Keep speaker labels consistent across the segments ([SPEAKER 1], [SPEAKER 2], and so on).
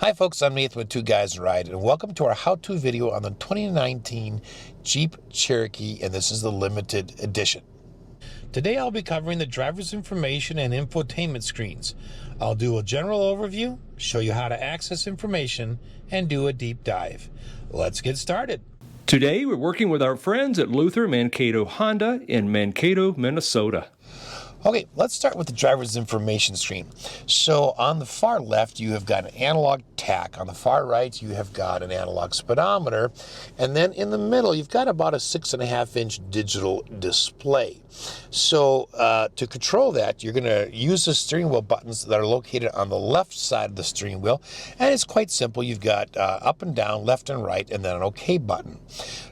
[SPEAKER 1] Hi folks, I'm Nathan with Two Guys in a Ride, and welcome to our how-to video on the 2019 Jeep Cherokee, and this is the limited edition. Today I'll be covering the driver's information and infotainment screens. I'll do a general overview, show you how to access information, and do a deep dive. Let's get started.
[SPEAKER 2] Today we're working with our friends at Luther Mankato Honda in Mankato, Minnesota.
[SPEAKER 1] Okay, let's start with the driver's information screen. So on the far left, you have got an analog tach. On the far right, you have got an analog speedometer. And then in the middle, you've got about a 6.5-inch digital display. So to control that, you're going to use the steering wheel buttons that are located on the left side of the steering wheel. And it's quite simple. You've got up and down, left and right, and then an OK button.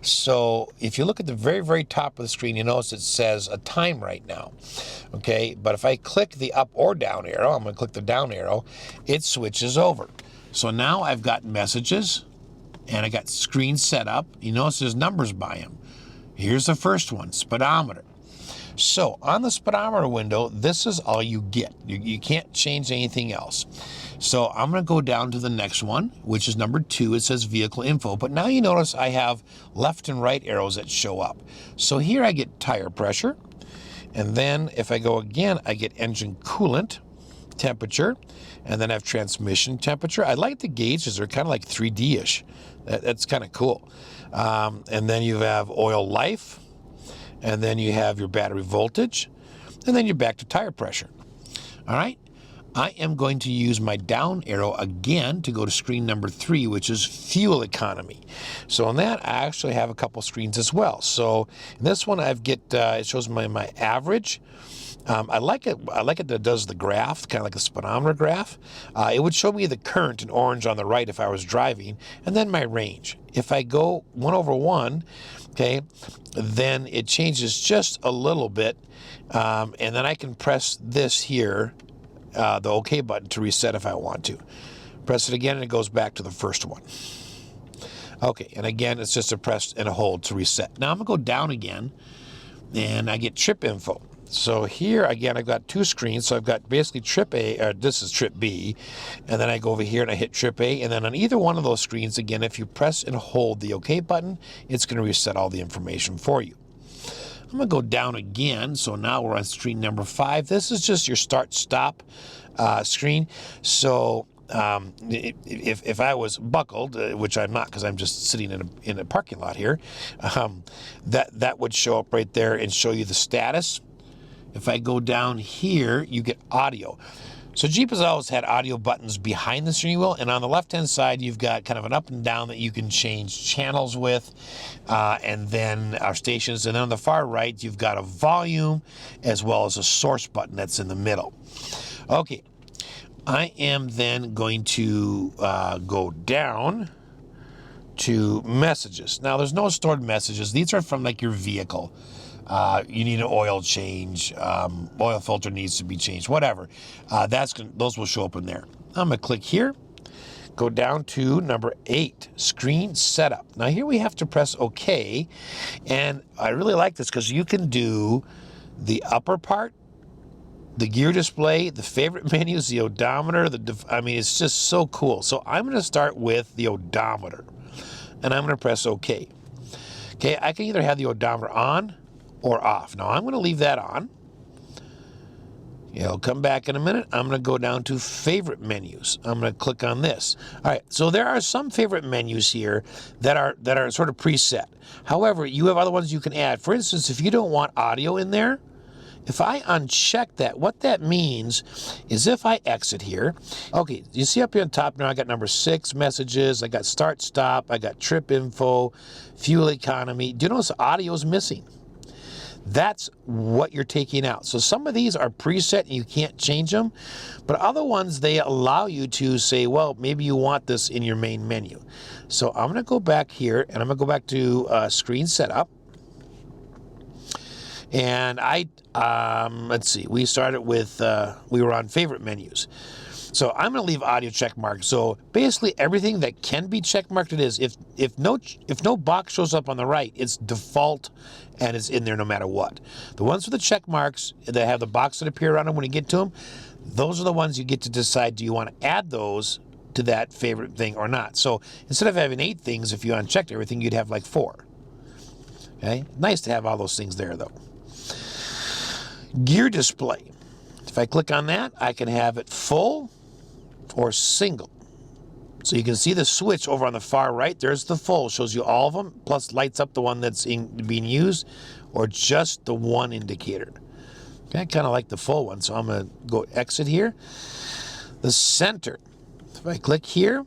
[SPEAKER 1] So if you look at the very, very top of the screen, you notice it says a time right now. Okay, but if I click the up or down arrow, I'm going to click the down arrow, it switches over. So now I've got messages and I got screens set up. You notice there's numbers by them. Here's the first one, speedometer. So on the speedometer window, this is all you get. You can't change anything else. So I'm going to go down to the next one, which is number 2. It says vehicle info. But now you notice I have left and right arrows that show up. So here I get tire pressure. And then if I go again, I get engine coolant temperature, and then I have transmission temperature. I like the gauges. They're kind of like 3D-ish. That's kind of cool. And then you have oil life, and then you have your battery voltage, and then you're back to tire pressure. All right. I am going to use my down arrow again to go to screen number 3, which is fuel economy. So on that, I actually have a couple screens as well. So in this one, it shows my average. I like it that it does the graph, kind of like a speedometer graph. It would show me the current in orange on the right if I was driving, and then my range. If I go 1/1, okay, then it changes just a little bit, and then I can press this here, the OK button, to reset if I want to. Press it again and it goes back to the first one. Okay, and again, it's just a press and a hold to reset. Now I'm going to go down again, and I get trip info. So here, again, I've got 2 screens. So I've got basically trip A, or this is trip B, and then I go over here and I hit trip A, and then on either one of those screens, again, if you press and hold the OK button, it's going to reset all the information for you. I'm going to go down again. So now we're on screen number 5. This is just your start-stop screen. So if I was buckled, which I'm not because I'm just sitting in a parking lot here, that would show up right there and show you the status. If I go down here, you get audio. So Jeep has always had audio buttons behind the steering wheel, and on the left-hand side, you've got kind of an up and down that you can change channels with, and then our stations. And then on the far right, you've got a volume as well as a source button that's in the middle. Okay, I am then going to go down to messages. Now, there's no stored messages. These are from like your vehicle. You need an oil change, oil filter needs to be changed, whatever. Those will show up in there. I'm going to click here, go down to number 8, screen setup. Now here we have to press OK, and I really like this because you can do the upper part, the gear display, the favorite menus, the odometer, I mean, it's just so cool. So I'm going to start with the odometer, and I'm going to press OK. Okay, I can either have the odometer on or off. Now I'm going to leave that on. It'll come back in a minute. I'm going to go down to favorite menus. I'm going to click on this. All right, so there are some favorite menus here that are sort of preset. However, you have other ones you can add. For instance, if you don't want audio in there, if I uncheck that, what that means is if I exit here, okay, you see up here on top now I got number 6, messages, I got start, stop, I got trip info, fuel economy. Do you notice audio is missing? That's what you're taking out. So some of these are preset and you can't change them, but other ones, they allow you to say, well, maybe you want this in your main menu. So I'm going to go back here and I'm going to go back to screen setup. And let's see, we started with, we were on favorite menus. So I'm going to leave audio check marked. So basically everything that can be check marked, it is. If no box shows up on the right, it's default and it's in there no matter what. The ones with the check marks that have the box that appear around them when you get to them, those are the ones you get to decide, do you want to add those to that favorite thing or not. So instead of having 8 things, if you unchecked everything, you'd have like 4. Okay, nice to have all those things there though. Gear display. If I click on that, I can have it full or single. So you can see the switch over on the far right. There's the full, shows you all of them, plus lights up the one that's being used, or just the one indicator. Okay, I kind of like the full one, so I'm going to go exit here. The center. If I click here,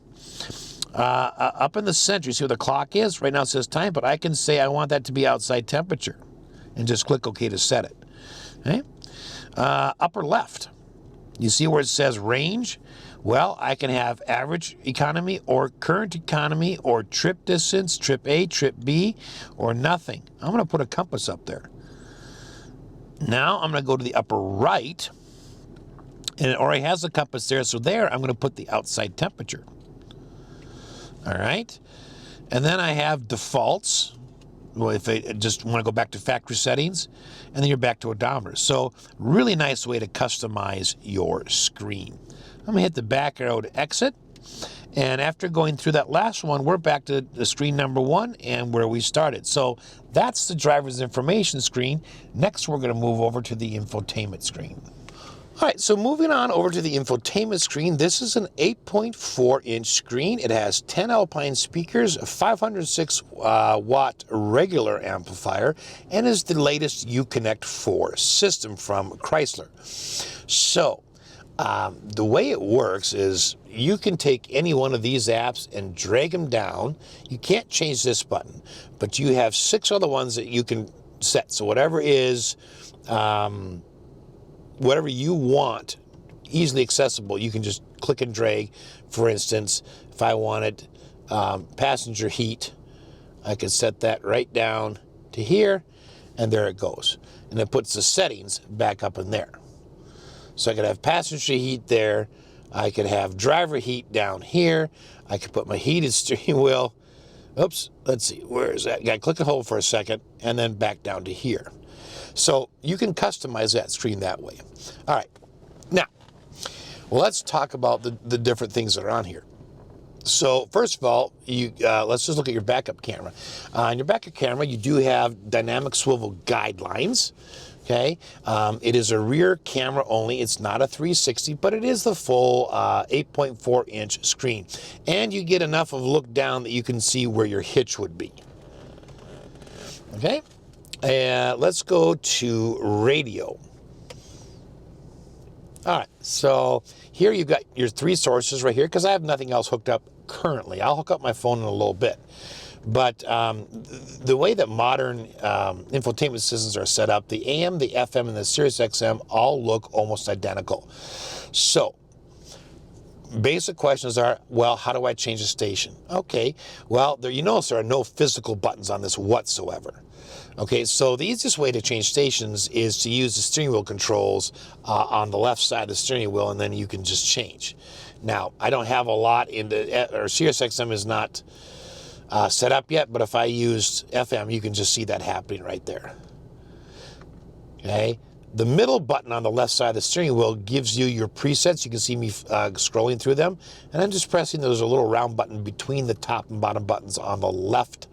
[SPEAKER 1] up in the center, you see where the clock is? Right now it says time, but I can say I want that to be outside temperature and just click OK to set it. Okay? Upper left, you see where it says range? Well, I can have average economy or current economy or trip distance, trip A, trip B, or nothing. I'm going to put a compass up there. Now I'm going to go to the upper right, and it already has a compass there, so there I'm going to put the outside temperature. All right, and then I have defaults. Well, if I just want to go back to factory settings, and then you're back to odometer. So really nice way to customize your screen. I'm going to hit the back arrow to exit, and after going through that last one, we're back to the screen number 1 and where we started. So that's the driver's information screen. Next, we're going to move over to the infotainment screen. All right, so moving on over to the infotainment screen, this is an 8.4-inch screen. It has 10 Alpine speakers, a 506 watt regular amplifier, and is the latest Uconnect 4 system from Chrysler. So the way it works is you can take any one of these apps and drag them down. You can't change this button, but you have 6 other ones that you can set. So whatever is whatever you want, easily accessible, you can just click and drag. For instance, if I wanted passenger heat, I could set that right down to here, and there it goes. And it puts the settings back up in there. So I could have passenger heat there. I could have driver heat down here. I could put my heated steering wheel. Oops, let's see, where is that? Got to click and hold for a second, and then back down to here. So you can customize that screen that way. All right, now, let's talk about the different things that are on here. So first of all, let's just look at your backup camera. On your backup camera, you do have dynamic swivel guidelines. Okay, it is a rear camera only. It's not a 360, but it is the full 8.4-inch screen. And you get enough of a look down that you can see where your hitch would be. Okay, let's go to radio. All right, so here you've got your 3 sources right here, because I have nothing else hooked up currently. I'll hook up my phone in a little bit. But the way that modern infotainment systems are set up, the AM, the FM, and the Sirius XM all look almost identical. So basic questions are, well, how do I change the station? Okay, well, you notice there are no physical buttons on this whatsoever. Okay, so the easiest way to change stations is to use the steering wheel controls on the left side of the steering wheel, and then you can just change. Now, I don't have a lot in the, or Sirius XM is not set up yet, but if I used FM, you can just see that happening right there. Okay, the middle button on the left side of the steering wheel gives you your presets. You can see me scrolling through them, and I'm just pressing. There's a little round button between the top and bottom buttons on the left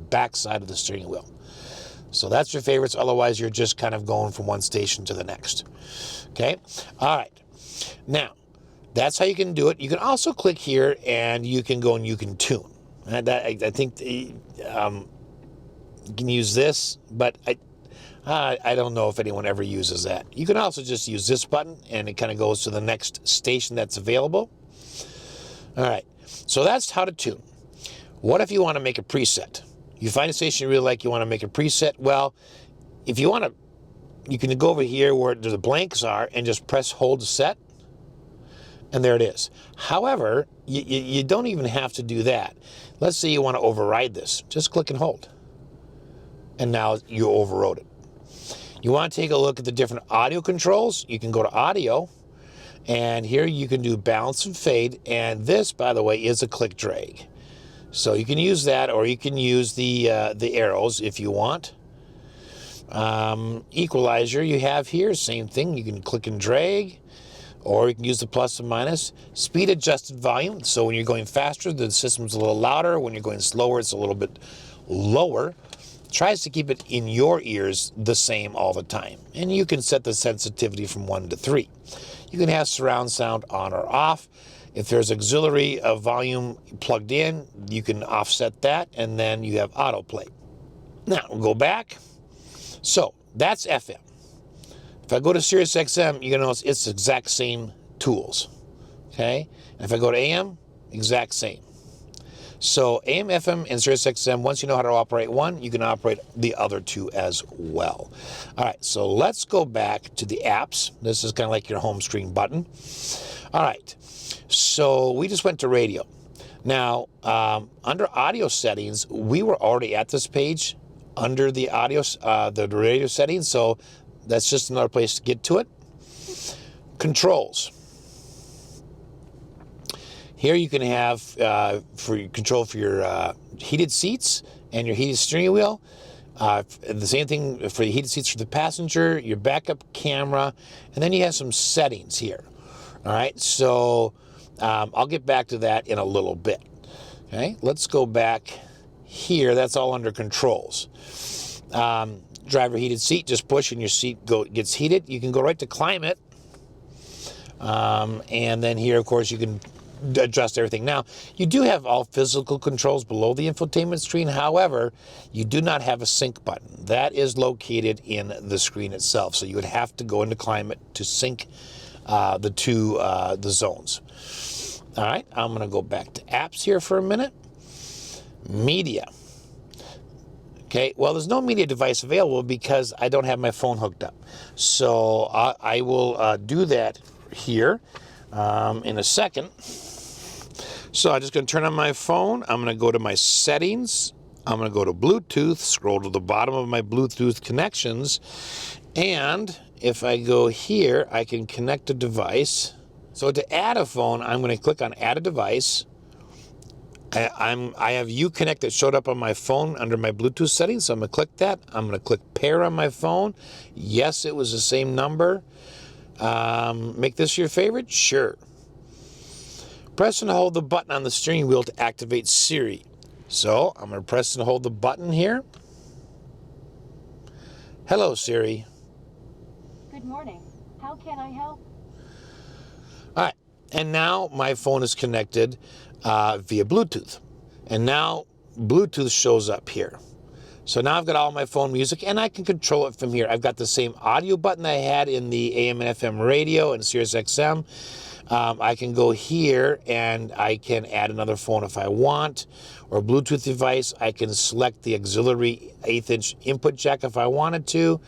[SPEAKER 1] back side of the steering wheel. So that's your favorites. Otherwise, you're just kind of going from one station to the next. Okay, all right. Now, that's how you can do it. You can also click here, and you can go and you can tune. And I think you can use this, but I don't know if anyone ever uses that. You can also just use this button, and it kind of goes to the next station that's available. All right, so that's how to tune. What if you want to make a preset? You find a station you really like, you want to make a preset. Well, if you want to, you can go over here where the blanks are and just press hold to set, and there it is. However, you don't even have to do that. Let's say you want to override this. Just click and hold. And now you overrode it. You want to take a look at the different audio controls. You can go to audio, and here you can do balance and fade. And this, by the way, is a click drag. So you can use that, or you can use the arrows if you want. Equalizer you have here, same thing. You can click and drag. or you can use the plus and minus. Speed adjusted volume, so when you're going faster, the system's a little louder. When you're going slower, it's a little bit lower. Tries to keep it in your ears the same all the time. And you can set the sensitivity from 1 to 3. You can have surround sound on or off. If there's auxiliary volume plugged in, you can offset that, and then you have autoplay. Now, we'll go back. So, that's FM. If I go to Sirius XM, you're going to notice it's the exact same tools. Okay? And if I go to AM, exact same. So AM, FM, and Sirius XM, once you know how to operate one, you can operate the other two as well. All right, so let's go back to the apps. This is kind of like your home screen button. All right, so we just went to radio. Now, under audio settings, we were already at this page under the audio, the radio settings, so that's just another place to get to it. Controls. Here you can have for control for your heated seats and your heated steering wheel. The same thing for the heated seats for the passenger, your backup camera, and then you have some settings here. All right, so I'll get back to that in a little bit. Okay, let's go back here. That's all under controls. Driver heated seat, just push and your seat gets heated. You can go right to climate. And then here, of course, you can adjust everything. Now, you do have all physical controls below the infotainment screen. However, you do not have a sync button. That is located in the screen itself. So you would have to go into climate to sync the zones. All right, I'm going to go back to apps here for a minute. Media. Okay, well, there's no media device available because I don't have my phone hooked up. So I will do that here in a second. So I'm just going to turn on my phone. I'm going to go to my settings. I'm going to go to Bluetooth, scroll to the bottom of my Bluetooth connections. And if I go here, I can connect a device. So to add a phone, I'm going to click on Add a Device. I have Uconnect that showed up on my phone under my Bluetooth settings, so I'm going to click that. I'm going to click Pair on my phone. Yes, it was the same number. Make this your favorite? Sure. Press and hold the button on the steering wheel to activate Siri. So I'm going to press and hold the button here. Hello, Siri.
[SPEAKER 3] Good morning. How can I help?
[SPEAKER 1] All right, and now my phone is connected via Bluetooth. And now Bluetooth shows up here. So now I've got all my phone music and I can control it from here. I've got the same audio button I had in the AM and FM radio and Sirius XM. I can go here and I can add another phone if I want, or a Bluetooth device. I can select the auxiliary 1/8" input jack if I wanted to,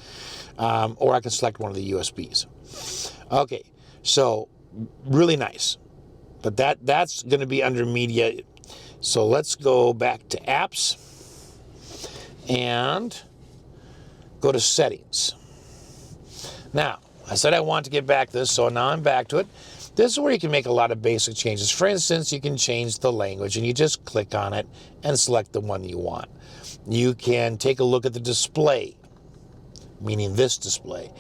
[SPEAKER 1] or I can select one of the USBs. Okay, so really nice. But that's going to be under media. So let's go back to apps and go to settings. Now, I said I want to get back to this, so now I'm back to it. This is where you can make a lot of basic changes. For instance, you can change the language and you just click on it and select the one you want. You can take a look at the display, meaning this display.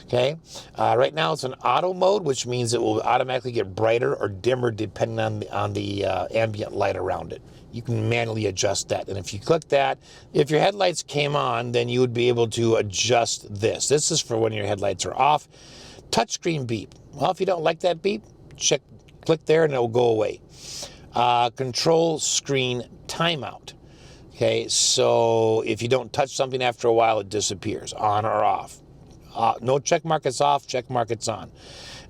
[SPEAKER 1] Okay, right now it's in auto mode, which means it will automatically get brighter or dimmer depending on the ambient light around it. You can manually adjust that, and if you click that, if your headlights came on, then you would be able to adjust this. This is for when your headlights are off. Touchscreen beep. Well, if you don't like that beep, click there and it will go away. Control screen timeout. Okay, so if you don't touch something after a while, it disappears, on or off. No check mark it's off, check mark it's on.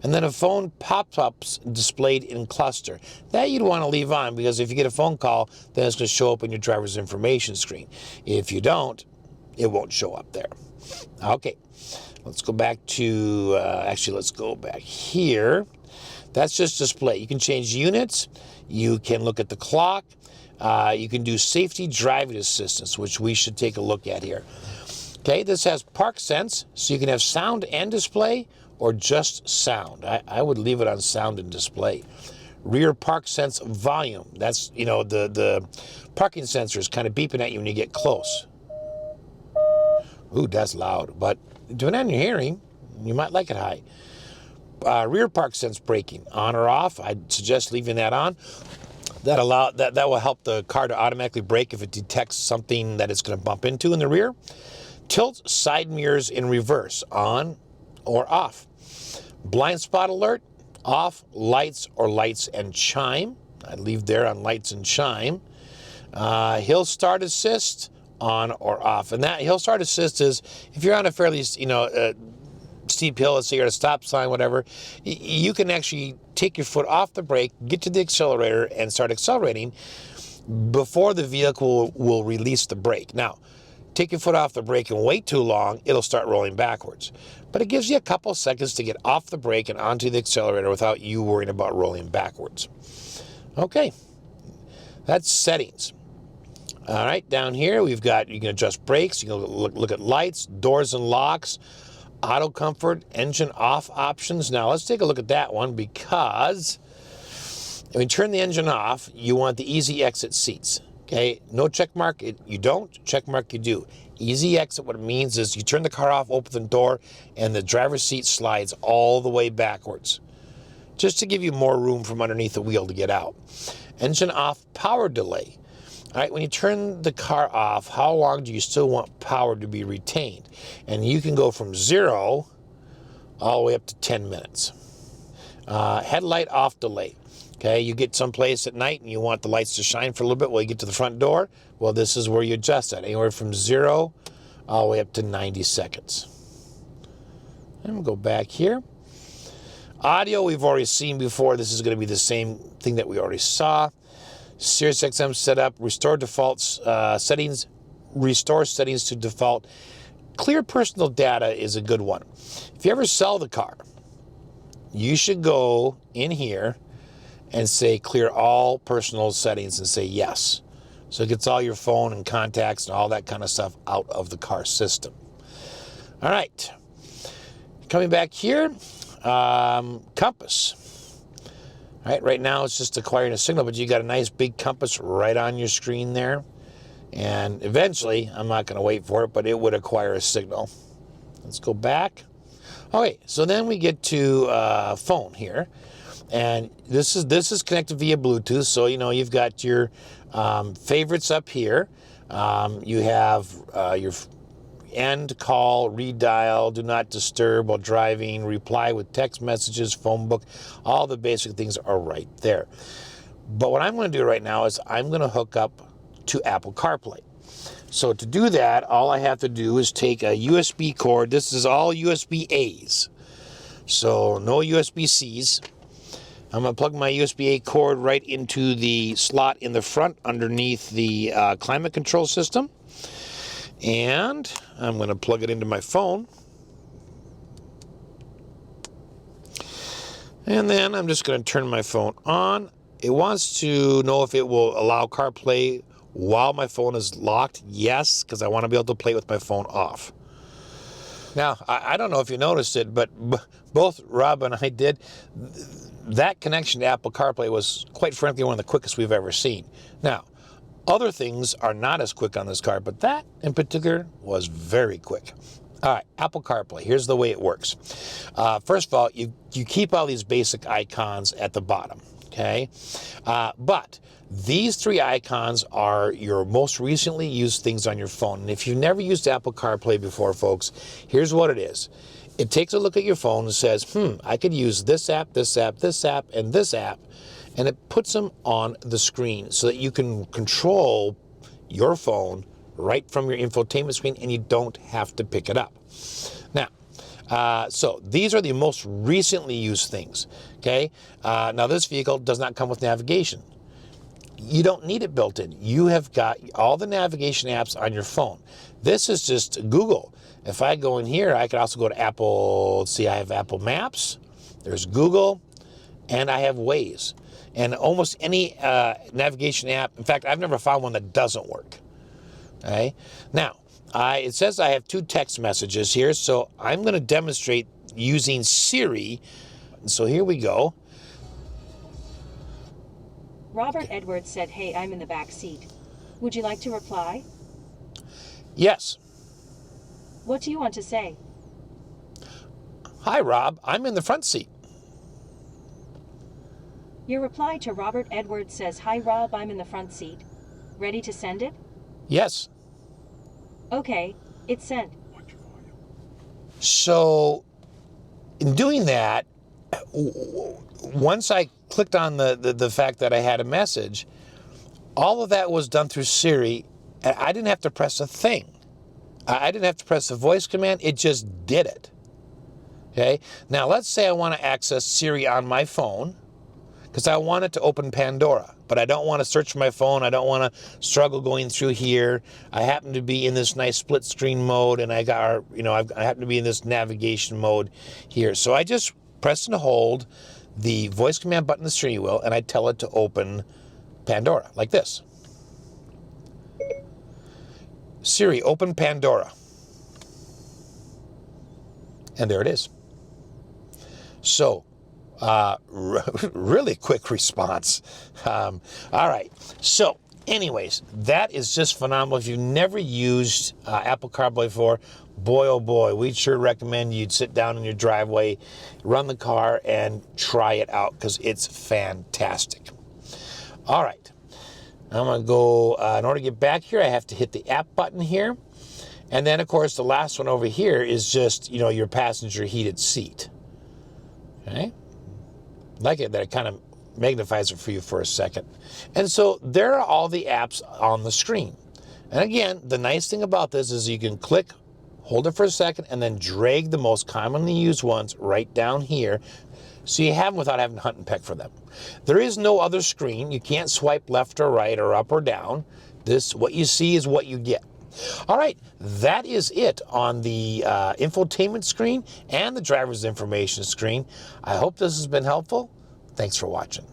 [SPEAKER 1] And then a phone pop-ups displayed in cluster. That you'd want to leave on because if you get a phone call, then it's going to show up in your driver's information screen. If you don't, it won't show up there. Okay, let's go back to, actually let's go back here. That's just display. You can change units, you can look at the clock, you can do safety driving assistance, which we should take a look at here. Okay, this has Park Sense, so you can have sound and display, or just sound. I would leave it on sound and display. Rear Park Sense volume. That's, you know, the parking sensor is kind of beeping at you when you get close. Ooh, that's loud, but doing that in your hearing, you might like it high. Rear park sense braking, on or off. I'd suggest leaving that on. That will help the car to automatically brake if it detects something that it's going to bump into in the rear. Tilt side mirrors in reverse, on or off. Blind spot alert, off. Lights or lights and chime. I'd leave there on lights and chime. Hill start assist, on or off. And that hill start assist is if you're on a fairly, steep hill, let's say you're at a stop sign, whatever, you can actually take your foot off the brake, get to the accelerator, and start accelerating before the vehicle will release the brake. Now, take your foot off the brake and wait too long, it'll start rolling backwards. But it gives you a couple seconds to get off the brake and onto the accelerator without you worrying about rolling backwards. Okay, that's settings. All right, down here we've got, you can adjust brakes, you can look at lights, doors and locks, auto comfort, engine off options. Now let's take a look at that one, because when you turn the engine off, you want the easy exit seats. Okay, no check mark, you don't, check mark, you do. Easy exit, what it means is you turn the car off, open the door, and the driver's seat slides all the way backwards, just to give you more room from underneath the wheel to get out. Engine off, power delay. All right, when you turn the car off, how long do you still want power to be retained? And you can go from 0 all the way up to 10 minutes. Headlight off delay. Okay, you get someplace at night and you want the lights to shine for a little bit while you get to the front door. Well, this is where you adjust that, anywhere from 0 all the way up to 90 seconds. And we'll go back here. Audio we've already seen before. This is going to be the same thing that we already saw. Sirius XM setup, restore defaults, settings, restore settings to default. Clear personal data is a good one. If you ever sell the car, you should go in here and say clear all personal settings and say yes. So it gets all your phone and contacts and all that kind of stuff out of the car system. All right, coming back here, compass. All right, right now it's just acquiring a signal, but you got a nice big compass right on your screen there. And eventually, I'm not going to wait for it, but it would acquire a signal. Let's go back. Okay, so then we get to phone here. And this is connected via Bluetooth, so you've got your favorites up here. You have your end, call, redial, do not disturb while driving, reply with text messages, phone book. All the basic things are right there. But what I'm going to do right now is I'm going to hook up to Apple CarPlay. So to do that, all I have to do is take a USB cord. This is all USB A's, so no USB C's. I'm going to plug my USB-A cord right into the slot in the front underneath the climate control system. And I'm going to plug it into my phone. And then I'm just going to turn my phone on. It wants to know if it will allow CarPlay while my phone is locked. Yes, because I want to be able to play with my phone off. Now, I don't know if you noticed it, but both Rob and I did. That connection to Apple CarPlay was, quite frankly, one of the quickest we've ever seen. Now, other things are not as quick on this car, but that in particular was very quick. All right, Apple CarPlay, here's the way it works. First of all, you keep all these basic icons at the bottom, okay? But these three icons are your most recently used things on your phone. And if you've never used Apple CarPlay before, folks, here's what it is. It takes a look at your phone and says, I could use this app, this app, this app, and this app, and it puts them on the screen so that you can control your phone right from your infotainment screen and you don't have to pick it up. Now, so these are the most recently used things, okay? Now this vehicle does not come with navigation. You don't need it built in. You have got all the navigation apps on your phone. This is just Google. If I go in here, I could also go to Apple. Let's see, I have Apple Maps, there's Google, and I have Waze. And almost any navigation app, in fact, I've never found one that doesn't work. Okay? Now, it says I have 2 text messages here, so I'm going to demonstrate using Siri. So here we go.
[SPEAKER 3] Robert Edwards said, "Hey, I'm in the back seat. Would you like to reply?
[SPEAKER 1] Yes.
[SPEAKER 3] What do you want to say?"
[SPEAKER 1] Hi, Rob. I'm in the front seat.
[SPEAKER 3] Your reply to Robert Edwards says, "Hi Rob, I'm in the front seat. Ready to send it?"
[SPEAKER 1] Yes.
[SPEAKER 3] Okay, it's sent.
[SPEAKER 1] So in doing that, once I clicked on the fact that I had a message, all of that was done through Siri, and I didn't have to press a thing. I didn't have to press the voice command. It just did it. Okay. Now let's say I want to access Siri on my phone because I want it to open Pandora, but I don't want to search my phone. I don't want to struggle going through here. I happen to be in this nice split screen mode, and I happen to be in this navigation mode here. So I just press and hold the voice command button, the steering wheel, and I tell it to open Pandora like this. Siri, open Pandora. And there it is. So, really quick response. All right. So, anyways, that is just phenomenal. If you've never used Apple CarPlay before, boy, oh boy, we'd sure recommend you'd sit down in your driveway, run the car, and try it out because it's fantastic. All right. I'm going to go, in order to get back here, I have to hit the app button here. And then, of course, the last one over here is just, your passenger heated seat. Okay? Like it, that it kind of magnifies it for you for a second. And so there are all the apps on the screen. And again, the nice thing about this is you can click, hold it for a second, and then drag the most commonly used ones right down here. So you have them without having to hunt and peck for them. There is no other screen. You can't swipe left or right or up or down. What you see is what you get. All right, that is it on the infotainment screen and the driver's information screen. I hope this has been helpful. Thanks for watching.